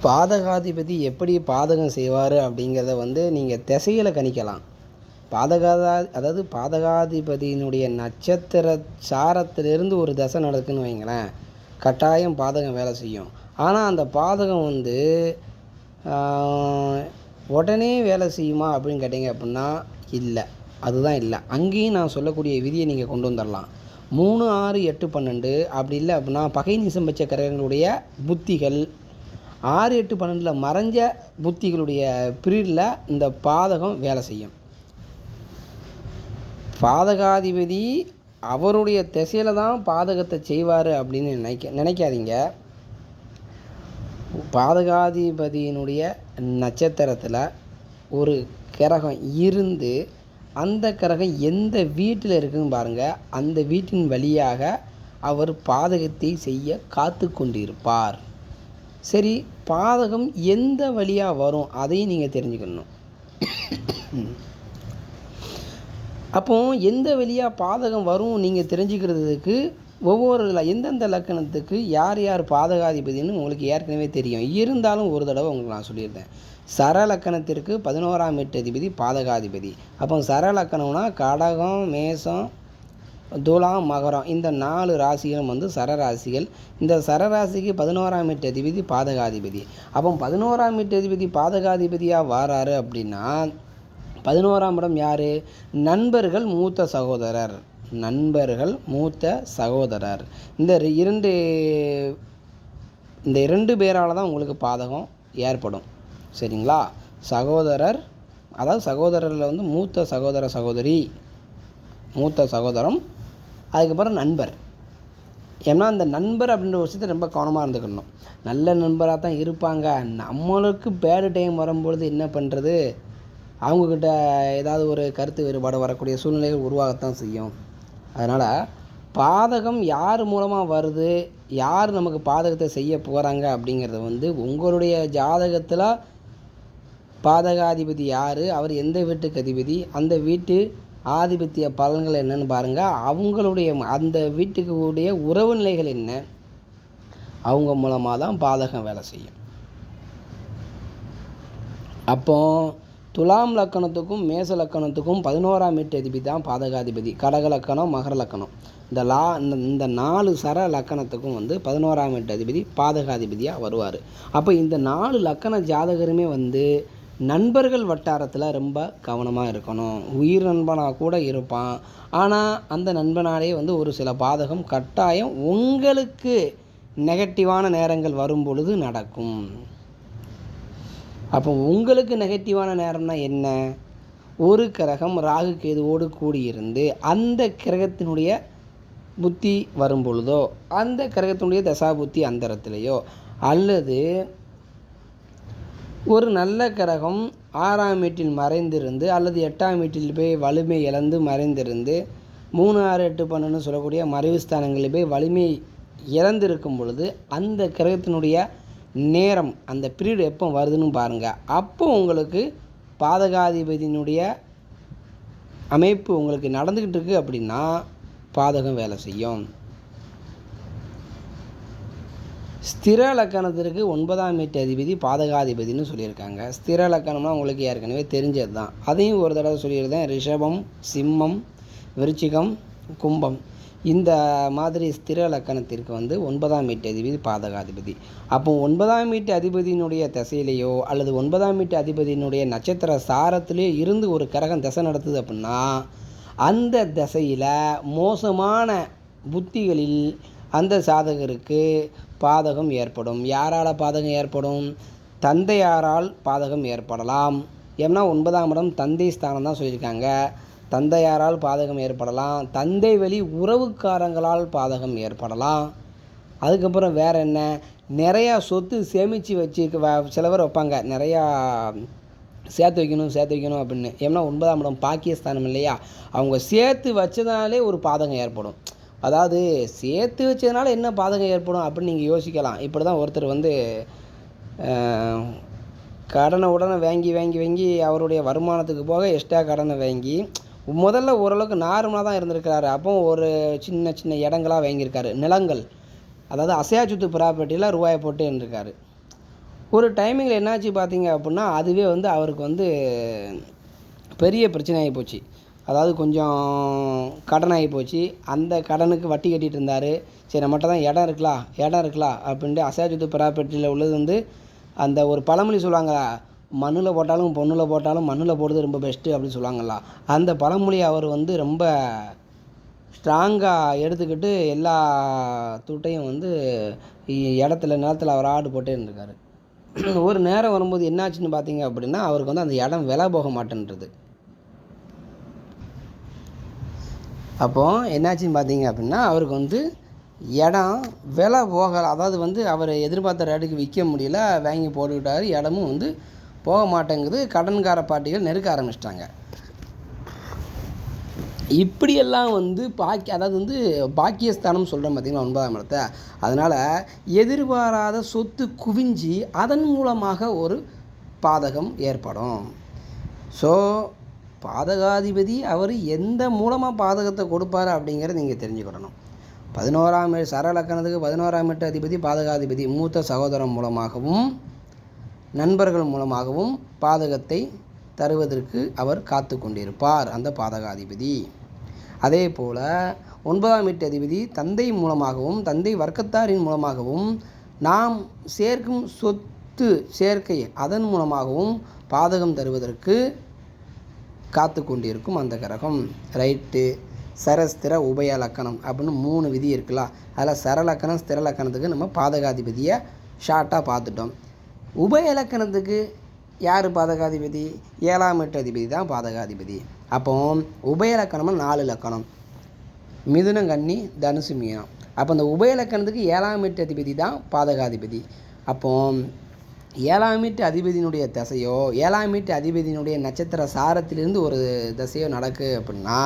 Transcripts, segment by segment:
பாதகாதிபதி எப்படி பாதகம் செய்வார் அப்படிங்கிறத நீங்கள் திசையில் கணிக்கலாம். அதாவது பாதகாதிபதியினுடைய நட்சத்திர சாரத்திலிருந்து ஒரு தசை நடக்குதுன்னு வைங்களேன், கட்டாயம் பாதகம் வேலை செய்யும். ஆனால் அந்த பாதகம் உடனே வேலை செய்யுமா அப்படின்னு கேட்டிங்க அப்படின்னா இல்லை, அதுதான் இல்லை. அங்கேயும் நான் சொல்லக்கூடிய விதியை நீங்கள் கொண்டு வந்துடலாம். 3, 6, 8, 12 அப்படி இல்லை அப்படின்னா பகை நீசம் பட்ச கிரகங்களுடைய புத்திகள் 6, 8, 12 மறைஞ்ச புத்திகளுடைய பீரியடில் இந்த பாதகம் வேலை செய்யும். பாதகாதிபதி அவருடைய திசையில் தான் பாதகத்தை செய்வார் அப்படின்னு நினைக்காதீங்க. பாதகாதிபதியினுடைய நட்சத்திரத்தில் ஒரு கிரகம் இருந்து அந்த கிரகம் எந்த வீட்டில் இருக்குதுன்னு பாருங்கள், அந்த வீட்டின் வழியாக அவர் பாதகத்தை செய்ய காத்து கொண்டிருப்பார். சரி, பாதகம் எந்த வழியாக வரும் அதையும் நீங்கள் தெரிஞ்சுக்கணும். அப்போ எந்த வழியாக பாதகம் வரும் நீங்கள் தெரிஞ்சுக்கிறதுக்கு ஒவ்வொரு எந்தெந்த லக்கணத்துக்கு யார் யார் பாதகாதிபதினு உங்களுக்கு ஏற்கனவே தெரியும். இருந்தாலும் ஒரு தடவை உங்களுக்கு நான் சொல்லியிருந்தேன். சரலக்கணத்திற்கு 11ஆம் வீட்டு அதிபதி பாதகாதிபதி. அப்போ சரலக்கணம்னா கடகம், மேசம், துலாம், மகரம் இந்த 4 ராசிகளும் சரராசிகள். இந்த சரராசிக்கு 11ஆம் வீட்டு அதிபதி பாதகாதிபதி. அப்போ 11ஆம் வீட்டு அதிபதி பாதகாதிபதியாக வாராரு அப்படின்னா 11ஆம் இடம் யார்? நண்பர்கள், மூத்த சகோதரர். நண்பர்கள், மூத்த சகோதரர். இந்த இரண்டு பேரால் தான் உங்களுக்கு பாதகம் ஏற்படும். சரிங்களா? சகோதரர், அதாவது சகோதரரில் மூத்த சகோதர சகோதரி, மூத்த சகோதரம், அதுக்கப்புறம் நண்பர். ஏன்னா அந்த நண்பர் அப்படின்ற ஒரு விஷயத்தை ரொம்ப கவனமாக இருந்துக்கணும். நல்ல நண்பராக தான் இருப்பாங்க. நம்மளுக்கு பேடு டைம் வரும்பொழுது என்ன பண்ணுறது, அவங்கக்கிட்ட ஏதாவது ஒரு கருத்து வேறுபாடு வரக்கூடிய சூழ்நிலைகள் உருவாகத்தான் செய்யும். அதனால் பாதகம் யார் மூலமாக வருது, யார் நமக்கு பாதகத்தை செய்ய போகிறாங்க அப்படிங்கிறது உங்களுடைய ஜாதகத்தில் பாதகாதிபதி யார், அவர் எந்த வீட்டுக்கு அதிபதி, அந்த வீட்டு ஆதிபத்திய பலன்கள் என்னென்னு பாருங்கள். அவங்களுடைய அந்த வீட்டுக்கு உடைய உறவு நிலைகள் என்ன, அவங்க மூலமாக தான் பாதகம் வேலை செய்யும். அப்போ துலாம் லக்கணத்துக்கும் மேச லக்கணத்துக்கும் 11ஆம் வீட்டு அதிபதி தான் பாதகாதிபதி. கடக லக்கணம், மகர லக்கணம் இந்த 4 சர லக்கணத்துக்கும் 11ஆம் வீட்டு அதிபதி பாதகாதிபதியாக வருவார். அப்போ இந்த 4 லக்கண ஜாதகருமே நண்பர்கள் வட்டாரத்தில் ரொம்ப கவனமாக இருக்கணும். உயிர் நண்பனாக கூட இருப்பான், ஆனால் அந்த நண்பனாலே ஒரு சில பாதகம் கட்டாயம் உங்களுக்கு நெகட்டிவான நேரங்கள் வரும் பொழுது நடக்கும். அப்போ உங்களுக்கு நெகட்டிவான நேரம்னா என்ன? ஒரு கிரகம் ராகு கேதுவோடு கூடியிருந்து அந்த கிரகத்தினுடைய புத்தி வரும் பொழுதோ, அந்த கிரகத்தினுடைய தசா புத்தி அந்தரத்திலேயோ, அல்லது ஒரு நல்ல கிரகம் 6ஆம் வீட்டில் மறைந்திருந்து அல்லது 8ஆம் வீட்டில் போய் வலிமை இழந்து மறைந்திருந்து 3, 6, 8, 12 சொல்லக்கூடிய மறைவு ஸ்தானங்களில் போய் வலிமை இழந்திருக்கும் பொழுது அந்த கிரகத்தினுடைய நேரம், அந்த பீரியட் எப்போ வருதுன்னு பாருங்கள். அப்போ உங்களுக்கு பாதகாதிபதியினுடைய அமைப்பு உங்களுக்கு நடந்துக்கிட்டு இருக்குது அப்படின்னா பாதகம் வேலை செய்யும். ஸ்திர லக்கணத்திற்கு 9ஆம் வீட்டு அதிபதி பாதகாதிபதினு சொல்லியிருக்காங்க. ஸ்திர லக்கணம்னா உங்களுக்கு ஏற்கனவே தெரிஞ்சது தான், அதையும் ஒரு தடவை சொல்லியிருந்தேன். ரிஷபம், சிம்மம், விருச்சிகம், கும்பம் இந்த மாதிரி ஸ்திர லக்கணத்திற்கு 9ஆம் வீட்டு அதிபதி பாதகாதிபதி. அப்போ 9ஆம் வீட்டு அதிபதியினுடைய திசையிலேயோ அல்லது 9ஆம் வீட்டு அதிபதியினுடைய நட்சத்திர சாரத்திலேயோ இருந்து ஒரு கிரகம் திசை நடத்துது அப்படின்னா அந்த திசையில் மோசமான புத்திகளில் அந்த சாதகருக்கு பாதகம் ஏற்படும். யாரால் பாதகம் ஏற்படும்? தந்தையாரால் பாதகம் ஏற்படலாம். ஏன்னா 9ஆம் இடம் தந்தை ஸ்தானம் தான் சொல்லியிருக்காங்க. தந்தையாரால் பாதகம் ஏற்படலாம். தந்தை வழி உறவுக்காரங்களால் பாதகம் ஏற்படலாம். அதுக்கப்புறம் வேறு என்ன, நிறையா சொத்து சேமித்து வச்சு சில பேர் வைப்பாங்க, நிறையா சேர்த்து வைக்கணும் அப்படின்னு. ஏன்னா 9ஆம் இடம் பாக்கியஸ்தானம் இல்லையா, அவங்க சேர்த்து வச்சதுனாலே ஒரு பாதகம் ஏற்படும். அதாவது சேர்த்து வச்சதுனால என்ன பாதகம் ஏற்படும் அப்படின்னு நீங்கள் யோசிக்கலாம். இப்படி தான் ஒருத்தர் கடனை உடனே வாங்கி அவருடைய வருமானத்துக்கு போக எக்ஸ்ட்ரா கடனை வாங்கி முதல்ல ஓரளவுக்கு நார்மலாக தான் இருந்திருக்கிறாரு. அப்போ ஒரு சின்ன இடங்களாக வாங்கியிருக்காரு, நிலங்கள், அதாவது அசையா சொத்து ப்ராப்பர்ட்டியில் ரூபாயை போட்டு இருந்திருக்காரு. ஒரு டைமிங்கில் என்னாச்சு பார்த்தீங்க அப்படின்னா, அதுவே வந்து அவருக்கு வந்து பெரிய பிரச்சனை ஆகி போச்சு. அதாவது கொஞ்சம் கடன் ஆகி போச்சு. அந்த கடனுக்கு வட்டி கட்டிகிட்டு இருந்தார். சரி நம்மகிட்ட தான் இடம் இருக்கலாம் அப்படின்ட்டு அசையாச்சுத்து ப்ராப்பர்ட்டியில் உள்ளது வந்து அந்த ஒரு பழமொழி சொல்லுவாங்களா, மண்ணில் போட்டாலும் பொண்ணில் போட்டாலும் மண்ணில் போடுறது ரொம்ப பெஸ்ட்டு அப்படின்னு சொல்லுவாங்களா, அந்த பழமொழியை அவர் வந்து ரொம்ப ஸ்ட்ராங்காக எடுத்துக்கிட்டு எல்லா துட்டையும் வந்து நிலத்தில் அவர் ஆடு போட்டே இருந்திருக்காரு. ஒரு நேரம் வரும்போது என்னாச்சுன்னு பார்த்தீங்க அப்படின்னா, அவருக்கு வந்து அந்த இடம் விலை போக மாட்டேன்றது. அப்போது என்னாச்சுன்னு பார்த்தீங்க அப்படின்னா, அவருக்கு வந்து இடம் விலை போகலை. அதாவது வந்து அவர் எதிர்பார்த்த ரேட்டுக்கு விற்க முடியல, வாங்கி போட்டுக்கிட்டாரு. இடமும் வந்து போக மாட்டேங்குது. கடன்கார பார்ட்டிகள் நெருக்க ஆரம்பிச்சிட்டாங்க. இப்படியெல்லாம் வந்து அதாவது வந்து பாக்கியஸ்தானம் சொல்கிறோம் பார்த்திங்களா 9ஆம் இடத்தை. அதனால் எதிர்பாராத சொத்து குவிஞ்சி அதன் மூலமாக ஒரு பாதகம் ஏற்படும். ஸோ பாதகாதிபதி அவர் எந்த மூலமாக பாதகத்தை கொடுப்பார் அப்படிங்கிறத நீங்கள் தெரிஞ்சுக்கிடணும். 11ஆம் சரலக்கணத்துக்கு 11ஆம் வீட்டு அதிபதி பாதகாதிபதி மூத்த சகோதரன் மூலமாகவும் நண்பர்கள் மூலமாகவும் பாதகத்தை தருவதற்கு அவர் காத்து கொண்டிருப்பார் அந்த பாதகாதிபதி. அதே போல் 9ஆம் வீட்டு அதிபதி தந்தை மூலமாகவும் தந்தை வர்க்கத்தாரின் மூலமாகவும் நாம் சேர்க்கும் சொத்து சேர்க்கை அதன் மூலமாகவும் பாதகம் தருவதற்கு காத்து கொண்டிருக்கும் அந்த கிரகம். ரைட்டு. சரஸ்திர உபய லக்கணம் அப்படின்னு 3 விதி இருக்குல்ல. அதில் சரலக்கணம் ஸ்திர லக்கணத்துக்கு நம்ம பாதகாதிபதியை ஷார்ட்டாக பார்த்துட்டோம். உபய இலக்கணத்துக்கு யார் பாதகாதிபதி? 7ஆம் வீட்டு அதிபதி தான் பாதகாதிபதி. அப்போ உபய இலக்கணம்னா 4 இலக்கணம், மிதுனம் கன்னி தனுசு மீனம். அப்போ அந்த உபய இலக்கணத்துக்கு 7ஆம் வீட்டு அதிபதி தான் பாதகாதிபதி. அப்போ 7ஆம் வீட்டு அதிபதியினுடைய தசையோ 7ஆம் வீட்டு அதிபதியினுடைய நட்சத்திர சாரத்திலிருந்து ஒரு தசையோ நடக்கு அப்படின்னா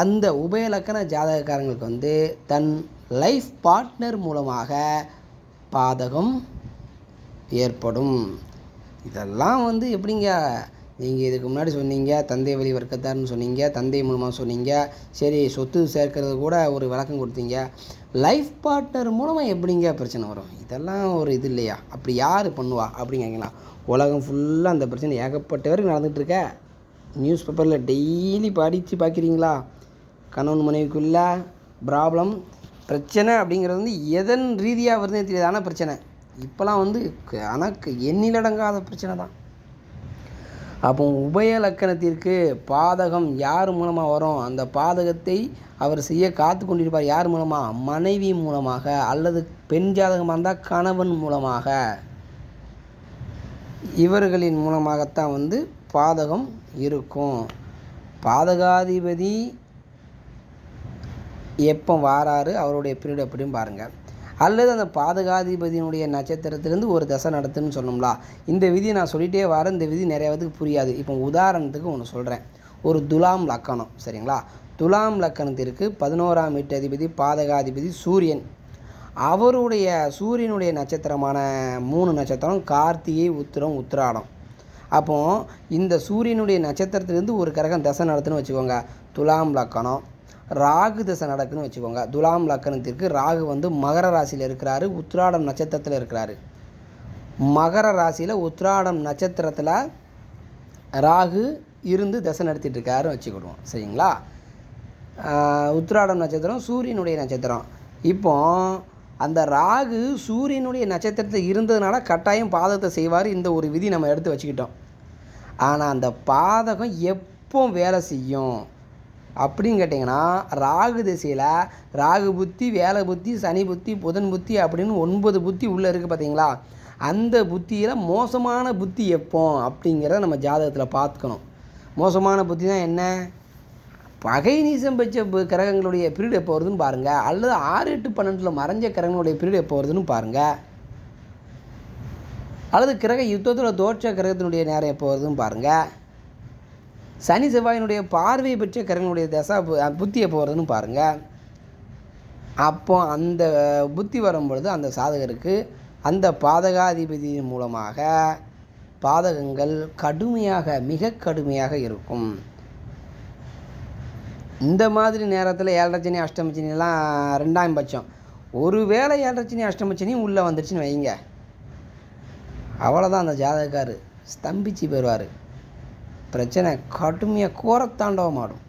அந்த உபய இலக்கண ஜாதகக்காரங்களுக்கு வந்து தன் லைஃப் பார்ட்னர் மூலமாக பாதகம் ஏற்படும். இதெல்லாம் வந்து எப்படிங்க, நீங்கள் இதுக்கு முன்னாடி சொன்னீங்க தந்தை வழி வர்க்கத்தார்னு சொன்னீங்க, தந்தை மூலமாக சொன்னீங்க, சரி சொத்து சேர்க்கறது கூட ஒரு விளக்கம் கொடுத்தீங்க. லைஃப் பார்ட்னர் மூலமாக எப்படிங்க பிரச்சனை வரும்? இதெல்லாம் ஒரு இது இல்லையா? அப்படி யார் பண்ணுவா அப்படின்னு கேட்கலாம். உலகம் ஃபுல்லாக அந்த பிரச்சனை ஏகப்பட்ட பேருக்கு நடந்துகிட்ருக்க. நியூஸ் பேப்பரில் டெய்லி படித்து பார்க்குறீங்களா? கணவன் மனைவிக்குள்ள ப்ராப்ளம் பிரச்சனை அப்படிங்கிறது வந்து எதன் ரீதியாக வருதுன்னு தெரியாது. ஆனால் பிரச்சனை இப்போலாம் வந்து எனக்கு எண்ணிலடங்காத பிரச்சனை தான். அப்போ உபய லக்கணத்திற்கு பாதகம் யார் மூலமாக வரும்? அந்த பாதகத்தை அவர் செய்ய காத்து கொண்டிருப்பார். யார் மூலமாக? மனைவி மூலமாக, அல்லது பெண் ஜாதகமாக இருந்தால் கணவன் மூலமாக. இவர்களின் மூலமாகத்தான் வந்து பாதகம் இருக்கும். பாதகாதிபதி எப்போ வாராரு, அவருடைய பீரியட் எப்படின்னு பாருங்கள். அல்லது அந்த பாதகாதிபதியினுடைய நட்சத்திரத்திலேருந்து ஒரு தசை நடத்துன்னு சொன்னோம்லா. இந்த விதியை நான் சொல்லிகிட்டே வரேன். இந்த விதி நிறைய பேருக்கு புரியாது. இப்போ உதாரணத்துக்கு ஒன்று சொல்கிறேன். ஒரு துலாம் லக்கணம், சரிங்களா? துலாம் லக்கணத்திற்கு 11ஆம் வீட்டு அதிபதி பாதகாதிபதி சூரியன். அவருடைய சூரியனுடைய நட்சத்திரமான 3 நட்சத்திரம் கார்த்திகை, உத்திரம், உத்திராடம். அப்போது இந்த சூரியனுடைய நட்சத்திரத்திலேருந்து ஒரு கிரகம் தசை நடத்துன்னு வச்சுக்கோங்க. துலாம் லக்கணம் ராகு தசை நடக்குன்னு வச்சுக்கோங்க. துலாம் லக்கணத்திற்கு ராகு வந்து மகர ராசியில் இருக்கிறாரு, உத்திராடம் நட்சத்திரத்தில் இருக்கிறாரு. மகர ராசியில் உத்திராடம் நட்சத்திரத்தில் ராகு இருந்து தசை நடத்திட்டு இருக்காருன்னு வச்சுக்கிடுவோம், சரிங்களா? உத்திராடம் நட்சத்திரம் சூரியனுடைய நட்சத்திரம். இப்போ அந்த ராகு சூரியனுடைய நட்சத்திரத்தில் இருந்ததுனால கட்டாயம் பாதகத்தை செய்வார். இந்த ஒரு விதி நம்ம எடுத்து வச்சுக்கிட்டோம். ஆனால் அந்த பாதகம் எப்போ வேலை செய்யும் அப்படின்னு கேட்டிங்கன்னா, ராகு திசையில் ராகு புத்தி, வேலை புத்தி, சனி புத்தி, புதன் புத்தி அப்படின்னு 9 புத்தி உள்ளே இருக்குது பார்த்தீங்களா? அந்த புத்தியில் மோசமான புத்தி எப்போ அப்படிங்கிறத நம்ம ஜாதகத்தில் பார்த்துக்கணும். மோசமான புத்தி தான் என்ன? பகை நீசம் பெற்ற கிரகங்களுடைய பீரியட் எப்போ வருதுன்னு பாருங்கள். அல்லது 6, 8, 12 மறைஞ்ச கிரகங்களுடைய பீரியட் எப்போ வருதுன்னு பாருங்கள். அல்லது கிரக யுத்தத்தில் தோற்ற கிரகத்தினுடைய நேரம் எப்போ வருதுன்னு பாருங்கள். சனி செவ்வாயினுடைய பார்வை பெற்ற கிரகங்களுடைய தசா புத்தி எப்போ வருதுன்னு பாருங்கள். அப்போ அந்த புத்தி வரும்பொழுது அந்த சாதகருக்கு அந்த பாதகாதிபதியின் மூலமாக பாதகங்கள் கடுமையாக, மிக கடுமையாக இருக்கும். இந்த மாதிரி நேரத்தில் 7.5 சனி, அஷ்டம சனிலாம் 2ஆம் பட்சம். ஒரு வேளை 7 சனி அஷ்டமச்சனியும் உள்ளே வந்துடுச்சுன்னு வைங்க, அவ்வளோதான். அந்த ஜாதகக்காரு ஸ்தம்பிச்சு போயிடுவார். பிரச்சனை கடுமையாக கோரத்தாண்டவம் ஆடும்.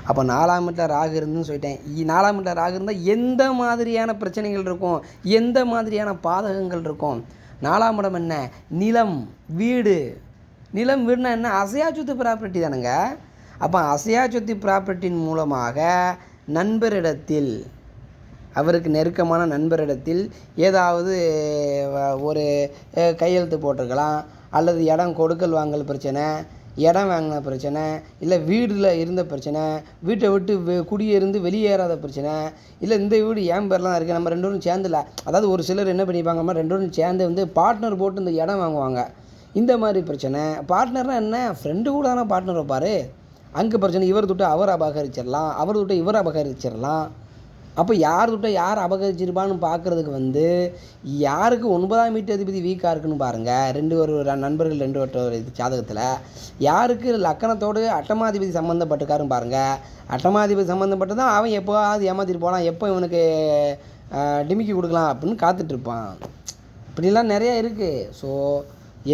அப்போ 4ஆம் வீட்டில் ராகு இருந்துன்னு சொல்லிட்டேன். 4ஆம் வீட்டில் ராகு இருந்தால் எந்த மாதிரியான பிரச்சனைகள் இருக்கும், எந்த மாதிரியான பாதகங்கள் இருக்கும்? 4ஆம் இடம் என்ன? நிலம், வீடு. நிலம், வீடுனா என்ன? அசையா சொத்து ப்ராப்பர்ட்டி தானுங்க. அப்போ அசையா சொத்து ப்ராப்பர்ட்டியின் மூலமாக நண்பரிடத்தில், அவருக்கு நெருக்கமான நண்பரிடத்தில் ஏதாவது ஒரு கையெழுத்து போட்டிருக்கலாம், அல்லது இடம் கொடுக்கல் வாங்கல் பிரச்சனை, இடம் வாங்கின பிரச்சனை, இல்லை வீட்டில் இருந்த பிரச்சனை, வீட்டை விட்டு குடியிருந்து வெளியேறாத பிரச்சனை, இல்லை இந்த வீடு என் பேரில் தான் இருக்குது, நம்ம 2 பேரும் சேர்ந்துல, அதாவது ஒரு சிலர் என்ன பண்ணிப்பாங்க, நம்ம 2 பேரும் சேர்ந்து வந்து பார்ட்னர் போட்டு இந்த இடம் வாங்குவாங்க. இந்த மாதிரி பிரச்சனை. பார்ட்னர்னால் என்ன? ஃப்ரெண்டு கூட தானே பார்ட்னர் வைப்பார். அங்கே பிரச்சனை. இவர் தொட்டு அவர் அபகரிச்சிடலாம், அவர் தொட்டு இவர் அபகரிச்சிடலாம். அப்போ யார் தொட்ட யார் அபகரிச்சிருப்பான்னு பார்க்குறதுக்கு வந்து யாருக்கு 9ஆம் வீட்டு அதிபதி வீக்காக இருக்குன்னு பாருங்கள். 2 நண்பர்கள் 2 ஜாதகத்தில் யாருக்கு லக்கணத்தோடு அட்டமாதிபதி சம்மந்தப்பட்டிருக்காருன்னு பாருங்கள். அட்டமாதிபதி சம்மந்தப்பட்டு தான் அவன் எப்போவாது ஏமாற்றிட்டு போகலாம், எப்போ இவனுக்கு டிமிக்கி கொடுக்கலாம் அப்படின்னு காத்துட்ருப்பான். இப்படிலாம் நிறையா இருக்குது. ஸோ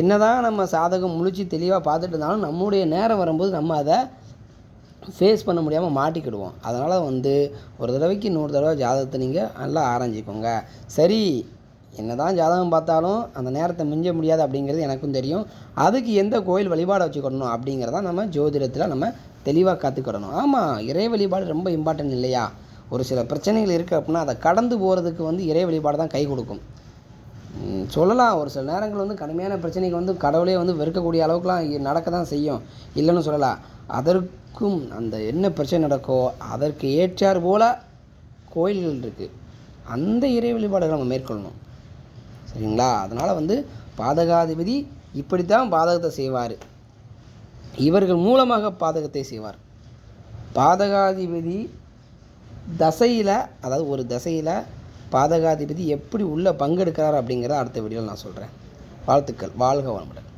என்ன தான் நம்ம சாதகம் முழிச்சு தெளிவாக பார்த்துட்டு இருந்தாலும் நம்முடைய நேரம் வரும்போது நம்ம அதை ஃபேஸ் பண்ண முடியாமல் மாட்டிக்கிடுவோம். அதனால் வந்து ஒரு தடவைக்கு 100 தடவை ஜாதகத்தை நீங்கள் நல்லா ஆராய்ஞ்சிக்கோங்க. சரி, என்ன தான் ஜாதகம் பார்த்தாலும் அந்த நேரத்தை மிஞ்ச முடியாது அப்படிங்கிறது எனக்கும் தெரியும். அதுக்கு எந்த கோயில் வழிபாடை வச்சுக்கிடணும் அப்படிங்கிறதான் நம்ம ஜோதிடத்தில் நம்ம தெளிவாக கற்றுக்கிடணும். ஆமாம், இறை வழிபாடு ரொம்ப இம்பார்ட்டன்ட் இல்லையா? ஒரு சில பிரச்சனைகள் இருக்குது அப்படின்னா அதை கடந்து போகிறதுக்கு வந்து இறை வழிபாடு தான் கை கொடுக்கும். சொல்லலாம், ஒரு சில நேரங்கள் வந்து கடுமையான பிரச்சனைக்கு வந்து கடவுளே வந்து வெறுக்கக்கூடிய அளவுக்குலாம் நடக்க தான் செய்யும், இல்லைன்னு சொல்லலாம். அதற்கும் அந்த என்ன பிரச்சனை நடக்கோ அதற்கு ஏற்றார் போல் கோயில்கள் இருக்குது, அந்த இறை வழிபாடுகளை நம்ம மேற்கொள்ளணும். சரிங்களா? அதனால் வந்து பாதகாதிபதி இப்படித்தான் பாதகத்தை செய்வார், இவர்கள் மூலமாக பாதகத்தை செய்வார். பாதகாதிபதி தசையில், அதாவது ஒரு தசையில் பாதகாதிபதி எப்படி உள்ளே பங்கெடுக்கிறார் அப்படிங்கிறத அடுத்த வீடியோவில் நான் சொல்கிறேன். வாழ்த்துக்கள். வாழ்க வளமுடன்.